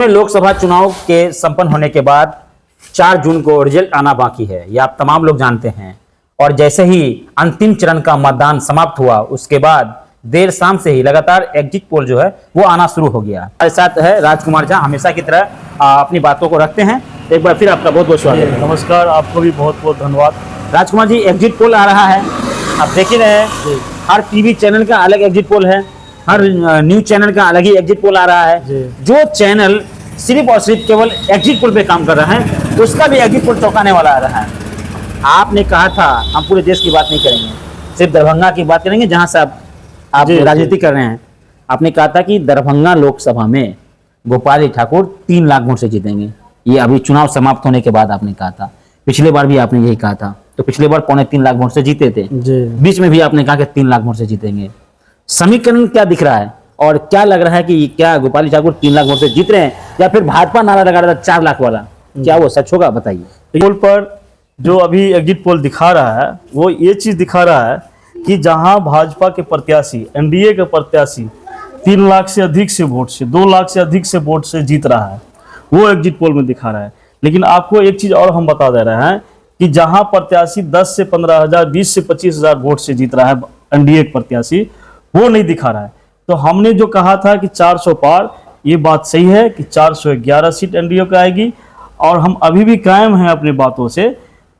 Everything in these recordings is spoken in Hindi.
लोकसभा चुनाव के संपन्न होने के बाद 4 जून को रिजल्ट आना बाकी है, ये आप तमाम लोग जानते हैं। और जैसे ही अंतिम चरण का मतदान समाप्त हुआ, उसके बाद देर शाम से ही लगातार एग्जिट पोल जो है वो आना शुरू हो गया। हमारे साथ है राजकुमार झा, हमेशा की तरह अपनी बातों को रखते हैं। एक बार फिर आपका बहुत बहुत स्वागत है। नमस्कार, आपको भी बहुत बहुत धन्यवाद। राजकुमार जी, एग्जिट पोल आ रहा है, आप देख ही रहे हैं, हर टीवी चैनल का अलग एग्जिट पोल है, हर न्यूज चैनल का अलग ही एग्जिट पोल आ रहा है। जो चैनल सिर्फ और सिर्फ केवल एग्जिट पोल पे काम कर रहा है, उसका भी एग्जिट पोल चौंकाने वाला आ रहा है। आपने कहा था हम पूरे देश की बात नहीं करेंगे, सिर्फ दरभंगा की बात करेंगे जहां से आप राजनीति कर रहे हैं। आपने कहा था कि दरभंगा लोकसभा में गोपाल ठाकुर 3 लाख वोट से जीतेंगे। ये अभी चुनाव समाप्त होने के बाद आपने कहा था, पिछले बार भी आपने यही कहा था, तो पिछले बार 2.25 लाख वोट से जीते थे, बीच में भी आपने कहा कि 3 लाख वोट से जीतेंगे। समीकरण क्या दिख रहा है और क्या लग रहा है कि क्या गोपाल ठाकुर 3 लाख वोट से जीत रहे हैं या फिर भाजपा नारा लगा रहा था 4 लाख वाला, क्या वो सच होगा? बताइए। पोल पर जो अभी एग्जिट पोल दिखा रहा है वो ये चीज दिखा रहा है कि जहां भाजपा के प्रत्याशी, एनडीए के प्रत्याशी 3 लाख से अधिक से वोट से, 2 लाख से अधिक से वोट से जीत रहा है, वो एग्जिट पोल में दिखा रहा है। लेकिन आपको एक चीज और हम बता दे रहे हैं कि जहां प्रत्याशी 10 से 15,000, 20 से 25,000 वोट से जीत रहा है एनडीए के प्रत्याशी, वो नहीं दिखा रहा है। तो हमने जो कहा था कि 400 पार, ये बात सही है कि 411 सीट एनडीए को आएगी। और हम अभी भी कायम हैं अपनी बातों से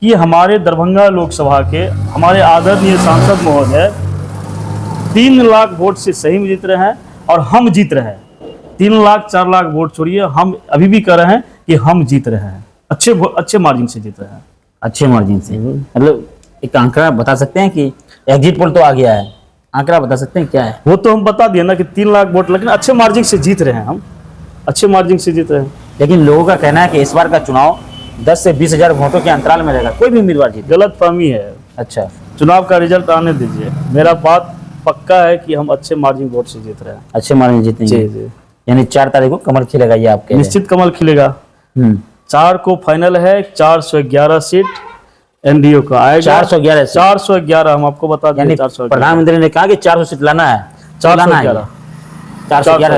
कि हमारे दरभंगा लोकसभा के हमारे आदरणीय सांसद महोदय 3 लाख वोट से सही में जीत रहे हैं और हम जीत रहे हैं। 3 लाख 4 लाख वोट छोड़िए, हम अभी भी कह रहे हैं कि हम जीत रहे हैं, अच्छे मार्जिन से जीत रहे हैं। अच्छे मार्जिन से, मतलब एक आंकड़ा बता सकते हैं कि एग्जिट पोल तो आ गया है, आंकड़ा बता सकते हैं क्या है? वो तो हम बता दिए ना कि 3 लाख वोट, लेकिन अच्छे मार्जिन से जीत रहे हैं, हम अच्छे मार्जिन से जीत रहे हैं। लेकिन लोगों का कहना है कि इस बार का चुनाव 10 से 20,000 वोटों के अंतराल में रहेगा, कोई भी उम्मीदवार जीते। गलत फहमी है। अच्छा, चुनाव का रिजल्ट आने दीजिए, मेरा बात पक्का है कि हम अच्छे मार्जिन वोट से जीत रहे हैं, अच्छे मार्जिन जीतेंगे। जी। यानी 4 तारीख को कमल खिलेगा, ये आपके निश्चित कमल खिलेगा। 4 को फाइनल है, 411 सीट एनडीए को आएगा। 411 हम आपको बता दें। प्रधानमंत्री ने कहा कि 400 सीट लाना है, 411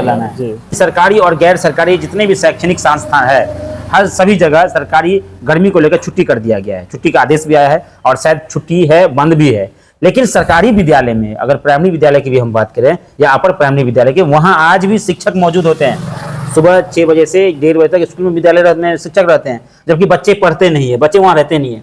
लाना है। सरकारी और गैर सरकारी जितने भी शैक्षणिक संस्थान है, हर सभी जगह सरकारी गर्मी को लेकर छुट्टी कर दिया गया है, छुट्टी का आदेश भी आया है और शायद छुट्टी है, बंद भी है। लेकिन सरकारी विद्यालय में, अगर प्राइमरी विद्यालय की भी हम बात करें या अपर प्राइमरी विद्यालय के, वहाँ आज भी शिक्षक मौजूद होते हैं। सुबह 6 बजे से 1:30 बजे तक स्कूल में विद्यालय में शिक्षक रहते हैं, जबकि बच्चे पढ़ते नहीं है, बच्चे वहाँ रहते नहीं है।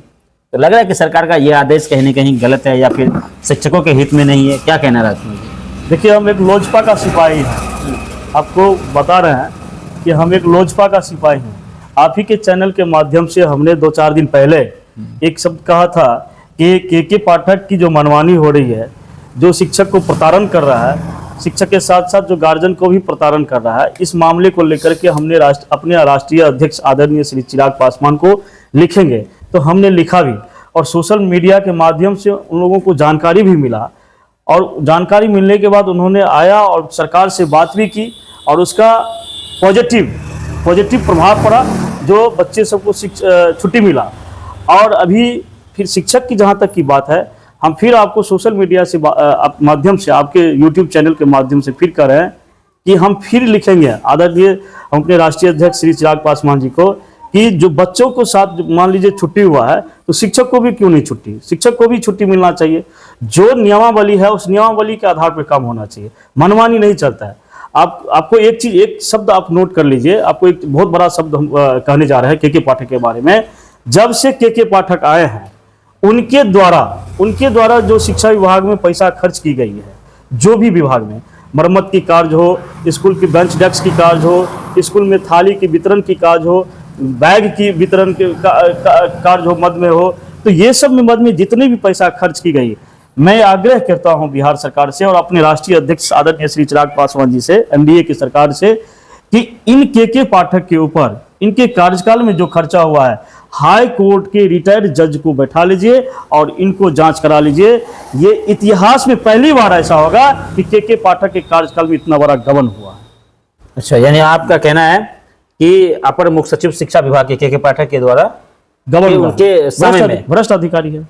तो लग रहा है कि सरकार का ये आदेश कहीं न कहीं गलत है या फिर शिक्षकों के हित में नहीं है, क्या कहना राजकुमार जी? देखिए, हम एक लोजपा का सिपाही हैं, आपको बता रहे हैं कि हम एक लोजपा का सिपाही हैं। आप ही के चैनल के माध्यम से हमने 2-4 दिन पहले एक शब्द कहा था कि के पाठक की जो मनमानी हो रही है, जो शिक्षक को प्रताड़न कर रहा है, शिक्षक के साथ साथ जो गार्जियन को भी प्रताड़न कर रहा है, इस मामले को लेकर के हमने अपने राष्ट्रीय अध्यक्ष आदरणीय श्री चिराग पासवान को लिखेंगे। तो हमने लिखा भी और सोशल मीडिया के माध्यम से उन लोगों को जानकारी भी मिला, और जानकारी मिलने के बाद उन्होंने आया और सरकार से बात भी की और उसका पॉजिटिव प्रभाव पड़ा, जो बच्चे सबको छुट्टी मिला। और अभी फिर शिक्षक की जहाँ तक की बात है, हम फिर आपको सोशल मीडिया से माध्यम से, आपके यूट्यूब चैनल के माध्यम से फिर कह रहे हैं कि हम फिर लिखेंगे आदरणीय हम अपने राष्ट्रीय अध्यक्ष श्री चिराग पासवान जी को कि जो बच्चों को साथ मान लीजिए छुट्टी हुआ है, तो शिक्षक को भी क्यों नहीं छुट्टी, शिक्षक को भी छुट्टी मिलना चाहिए। जो नियमावली है उस नियमावली के आधार पर काम होना चाहिए, मनमानी नहीं चलता है। आपको एक शब्द आप नोट कर लीजिए, आपको एक बहुत बड़ा शब्द हम कहने जा रहे हैं के पाठक के बारे में। जब से के पाठक आए हैं, उनके द्वारा जो शिक्षा विभाग में पैसा खर्च की गई है, जो भी विभाग में मरम्मत की कार्य हो, स्कूल की बेंच डेस्क की कार्य हो, स्कूल में थाली की वितरण की कार्य हो, बैग की वितरण के कार्य हो, मद में हो, तो ये सब में मद में जितने भी पैसा खर्च की गई, मैं आग्रह करता हूं बिहार सरकार से और अपने राष्ट्रीय अध्यक्ष आदरणीय श्री चिराग पासवान जी से, एनडीए की सरकार से, कि इन के पाठक के ऊपर इनके कार्यकाल में जो खर्चा हुआ है, हाई कोर्ट के रिटायर्ड जज को बैठा लीजिए और इनको जांच करा लीजिए। ये इतिहास में पहली बार ऐसा होगा कि के पाठक के कार्यकाल में इतना बड़ा गबन हुआ। अच्छा, यानी आपका कहना है कि अपर मुख्य सचिव शिक्षा विभाग के पाठक के द्वारा गबन, उनके समय में भ्रष्ट अधिकारी है।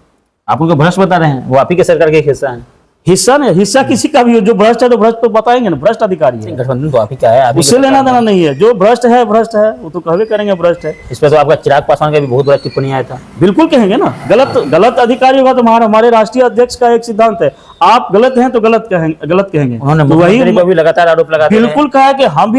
आप उनको भ्रष्ट बता रहे हैं, वो आप ही के सरकार के हिस्सा है। हिस्सा नहीं, हिस्सा किसी का भी हो, जो भ्रष्ट है तो भ्रष्ट तो बताएंगे ना, भ्रष्ट अधिकारी है, गठबंधन तो आप ही क्या है, आप ही उससे के लेना सरकार देना में। नहीं है। जो भ्रष्ट है वो तो कहवे करेंगे भ्रष्ट है। इस पर तो आपका चिराग पासवान का भी बहुत बड़ा टिप्पणी आया था। बिल्कुल कहेंगे ना, गलत अधिकारी होगा तो हमारे राष्ट्रीय अध्यक्ष का एक सिद्धांत है, आप गलत हैं तो गलत कहेंगे। उन्होंने तो वही मुख्यमंत्री पर भी लगातार आरोप लगाते रहे। बिल्कुल कहा कि हम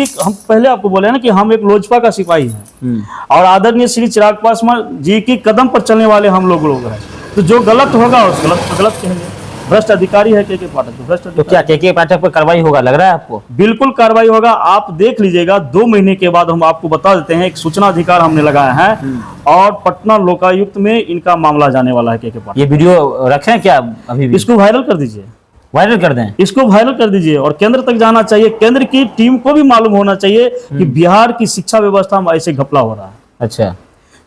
पहले आपको बोले ना कि हम एक लोजपा का सिपाही हैं और आदरणीय श्री चिराग पासवान जी की कदम पर चलने वाले हम लोग हैं। तो जो गलत होगा उस गलत कहेंगे। भ्रष्ट अधिकारी है के पाठक, तो भ्रष्ट तो क्या के पाठक पर कार्रवाई होगा, लग रहा है आपको? बिल्कुल कार्रवाई होगा, आप देख लीजिएगा। 2 महीने के बाद हम आपको बता देते हैं, एक सूचना अधिकार हमने लगाया है और पटना लोकायुक्त में इनका मामला जाने वाला है के पाठक। ये वीडियो रखें क्या अभी भी? इसको वायरल कर दीजिए, वायरल कर दें। इसको वायरल कर दीजिए और केंद्र तक जाना चाहिए। केंद्र की टीम को भी मालूम होना चाहिए कि बिहार की शिक्षा व्यवस्था में ऐसे घपला हो रहा है। अच्छा,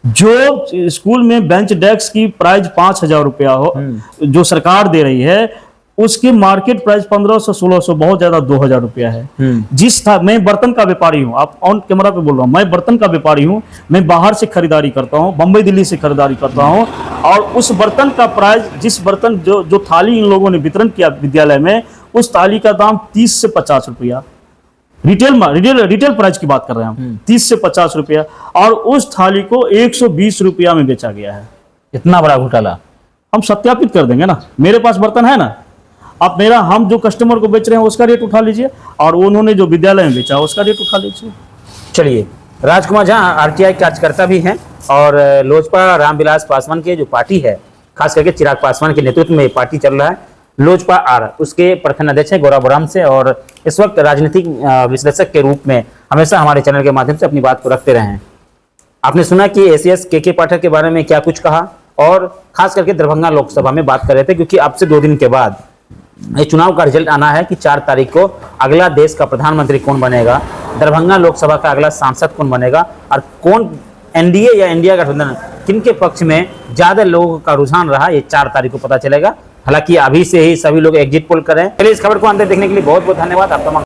जो स्कूल में बेंच डेस्क की प्राइस 5,000 रुपया हो, जो सरकार दे रही है, उसकी मार्केट प्राइस 1500-1600, बहुत ज्यादा 2,000 रुपया है। मैं बर्तन का व्यापारी हूँ, आप ऑन कैमरा पे बोल रहा हूँ, मैं बर्तन का व्यापारी हूँ, मैं बाहर से खरीदारी करता हूँ, बंबई दिल्ली से खरीदारी करता हूँ और उस बर्तन का प्राइस, जिस बर्तन जो थाली इन लोगों ने वितरण किया विद्यालय में, उस थाली का दाम 30 से 50 रुपया, रिटेल प्राइस की बात कर रहे हैं हम, 30 से 50 रुपया, और उस थाली को 120 रुपया में बेचा गया है। इतना बड़ा घोटाला हम सत्यापित कर देंगे ना, मेरे पास बर्तन है ना, आप हम जो कस्टमर को बेच रहे हैं उसका रेट उठा लीजिए और उन्होंने जो विद्यालय में बेचा उसका रेट उठा लीजिए। चलिए, राजकुमार झा आरटीआई कार्यकर्ता भी हैं और लोजपा रामविलास पासवान की जो पार्टी है, खास करके चिराग पासवान के नेतृत्व में पार्टी चल रहा है, लोजपा आर, उसके प्रखंड अध्यक्ष है गौरव बराम से, और इस वक्त राजनीतिक विश्लेषक के रूप में हमेशा हमारे चैनल के माध्यम से अपनी बात को रखते रहे हैं। आपने सुना कि एसीएस के पाठक के बारे में क्या कुछ कहा और खास करके दरभंगा लोकसभा में बात कर रहे थे, क्योंकि अब से 2 दिन के बाद ये चुनाव का रिजल्ट आना है कि 4 तारीख को अगला देश का प्रधानमंत्री कौन बनेगा, दरभंगा लोकसभा का अगला सांसद कौन बनेगा और कौन एनडीए या इंडिया गठबंधन किनके पक्ष में ज्यादा लोगों का रुझान रहा, ये 4 तारीख को पता चलेगा। हालांकि अभी से ही सभी लोग एग्जिट पोल कर रहे हैं। चलिए, इस खबर को अंदर देखने के लिए बहुत बहुत धन्यवाद आप तमाम।